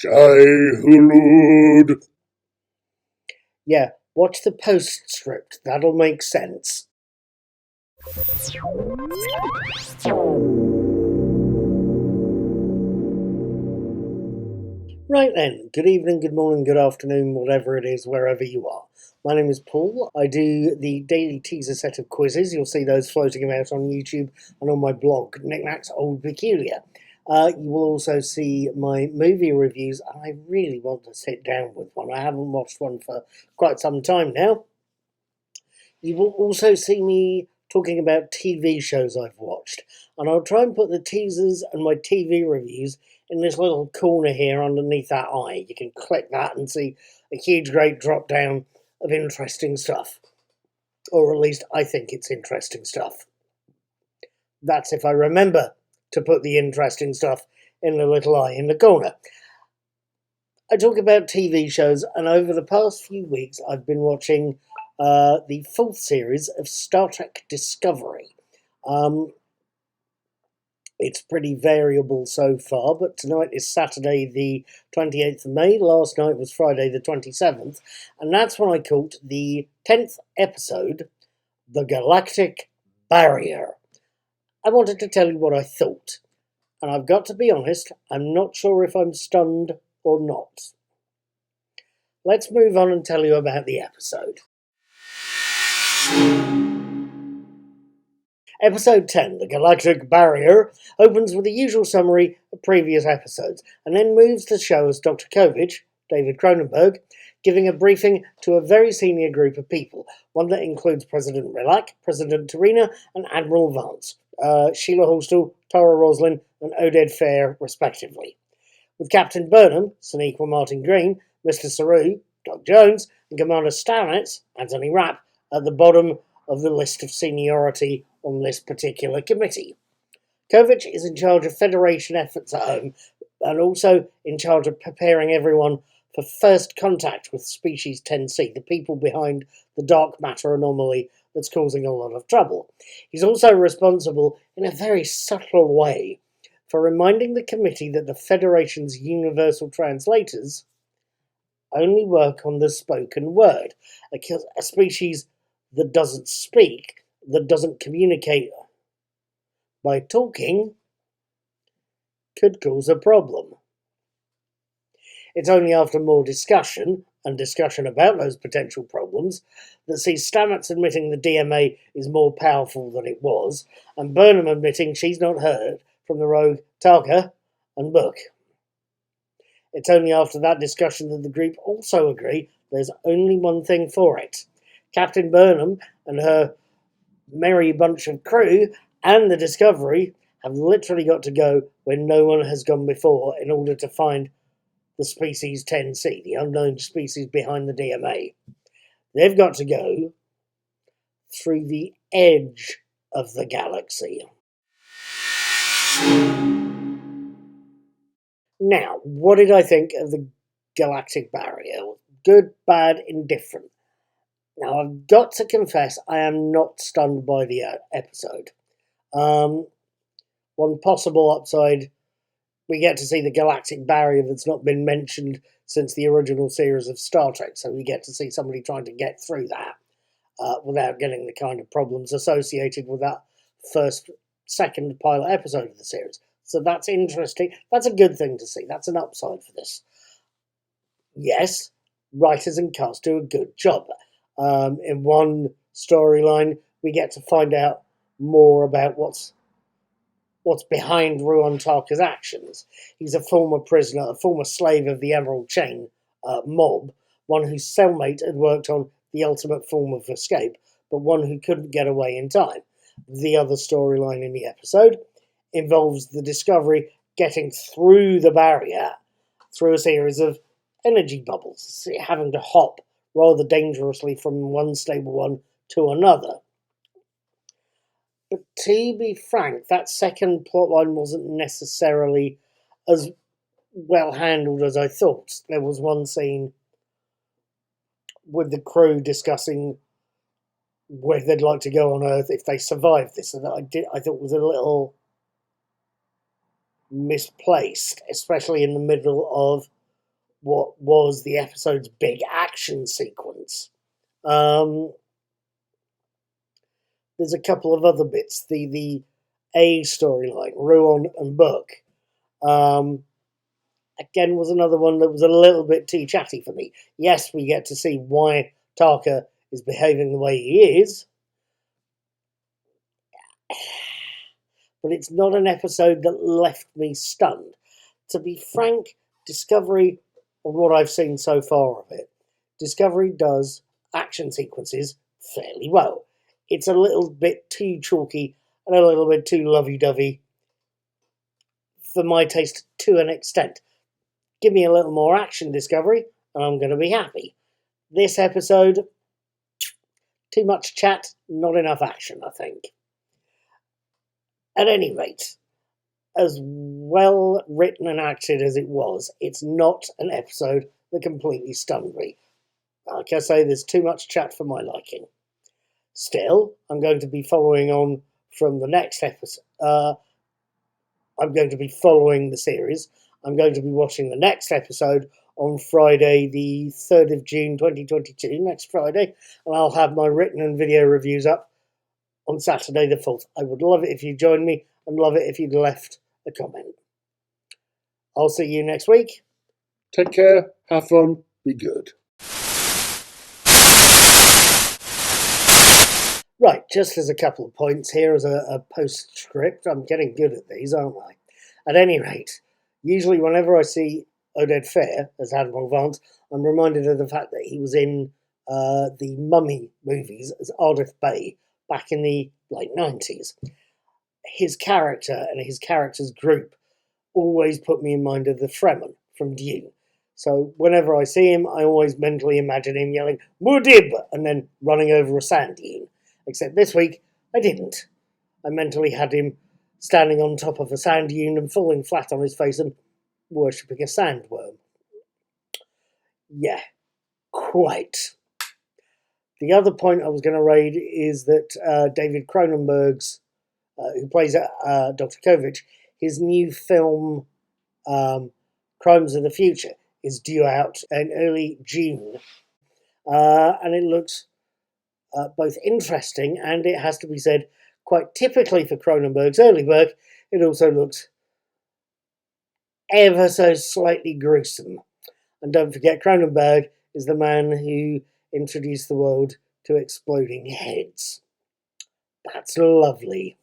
Shai-Hulud. Yeah, watch the postscript. That'll make sense. Right then, good evening, good morning, good afternoon, whatever it is, wherever you are. My name is Paul. I do the daily teaser set of quizzes. You'll see those floating about on YouTube and on my blog, Knickknacks Old Peculiar. You will also see my movie reviews, and I really want to sit down with one. I haven't watched one for quite some time now. You will also see me talking about TV shows I've watched, and I'll try and put the teasers and my TV reviews in this little corner here underneath that eye. You can click that and see a huge great drop down of interesting stuff. Or at least I think it's interesting stuff. That's if I remember to put the interesting stuff in the little eye in the corner. I talk about TV shows, and over the past few weeks I've been watching the fourth series of Star Trek Discovery. It's pretty variable so far, but tonight is Saturday the 28th of May, last night was Friday the 27th, and that's when I caught the 10th episode, The Galactic Barrier. I wanted to tell you what I thought, and I've got to be honest, I'm not sure if I'm stunned or not. Let's move on and tell you about the episode. Episode 10, The Galactic Barrier, opens with the usual summary of previous episodes, and then moves to show us Dr. Kovich, David Cronenberg, giving a briefing to a very senior group of people, one that includes President Rilak, President Tarina, and Admiral Vance, Sheila Hostel, Tara Roslin, and Oded Fair, respectively. With Captain Burnham, Sonequa Martin Green, Mr. Saru, Doug Jones, and Commander Stamets, Anthony Rapp, at the bottom of the list of seniority on this particular committee. Kovich is in charge of Federation efforts at home, and also in charge of preparing everyone for first contact with Species 10C, the people behind the dark matter anomaly that's causing a lot of trouble. He's also responsible, in a very subtle way, for reminding the committee that the Federation's universal translators only work on the spoken word, a species that doesn't speak, that doesn't communicate by talking, could cause a problem. It's only after more discussion, and discussion about those potential problems, that sees Stamets admitting the DMA is more powerful than it was, and Burnham admitting she's not heard from the rogue Tarka and Book. It's only after that discussion that the group also agree there's only one thing for it. Captain Burnham and her merry bunch of crew and the Discovery have literally got to go where no one has gone before in order to find the species 10C, the unknown species behind the DMA. They've got to go through the edge of the galaxy. Now, what did I think of the Galactic Barrier? Good, bad, indifferent. Now, I've got to confess, I am not stunned by the episode. One possible upside, we get to see the Galactic Barrier that's not been mentioned since the original series of Star Trek, so we get to see somebody trying to get through that without getting the kind of problems associated with that second pilot episode of the series. So that's interesting. That's a good thing to see. That's an upside for this. Yes, writers and cast do a good job. In one storyline, we get to find out more about what's behind Ruon Tarka's actions. He's a former prisoner, a former slave of the Emerald Chain mob, one whose cellmate had worked on the ultimate form of escape, but one who couldn't get away in time. The other storyline in the episode involves the Discovery getting through the barrier through a series of energy bubbles, having to hop rather dangerously from one stable one to another. But to be frank, that second plotline wasn't necessarily as well handled as I thought. There was one scene with the crew discussing where they'd like to go on Earth if they survive this, and I thought was a little misplaced, especially in the middle of what was the episode's big action sequence. There's a couple of other bits. The A storyline, Ruon and Book, again was another one that was a little bit too chatty for me. Yes, we get to see why Tarka is behaving the way he is, but it's not an episode that left me stunned. To be frank, Discovery, of what I've seen so far of it, Discovery does action sequences fairly well. It's a little bit too chalky and a little bit too lovey-dovey for my taste to an extent. Give me a little more action, Discovery, and I'm going to be happy. This episode, too much chat, not enough action, I think. At any rate, as well written and acted as it was, it's not an episode that completely stunned me. Like I say, there's too much chat for my liking. Still, I'm going to be following on from the next episode. I'm going to be following the series. I'm going to be watching the next episode on Friday, the 3rd of June 2022, next Friday, and I'll have my written and video reviews up on Saturday the 4th. I would love it if you joined me and love it if you'd left a comment. I'll see you next week. Take care, have fun, be good. Right, just as a couple of points here as a postscript. I'm getting good at these, aren't I? At any rate, usually whenever I see Oded Fehr as Admiral Vance, I'm reminded of the fact that he was in the Mummy movies as Ardith Bey back in the late 90s. His character and his character's group always put me in mind of the Fremen from Dune. So whenever I see him, I always mentally imagine him yelling, "Muad'Dib!" and then running over a sand dune. Except this week, I didn't. I mentally had him standing on top of a sand dune and falling flat on his face and worshipping a sandworm. Yeah, quite. The other point I was going to raise is that David Cronenberg's, who plays Dr. Kovich, his new film, Crimes of the Future, is due out in early June. And it looks both interesting and, it has to be said, quite typically for Cronenberg's early work, it also looks ever so slightly gruesome. And don't forget, Cronenberg is the man who introduced the world to exploding heads. That's lovely.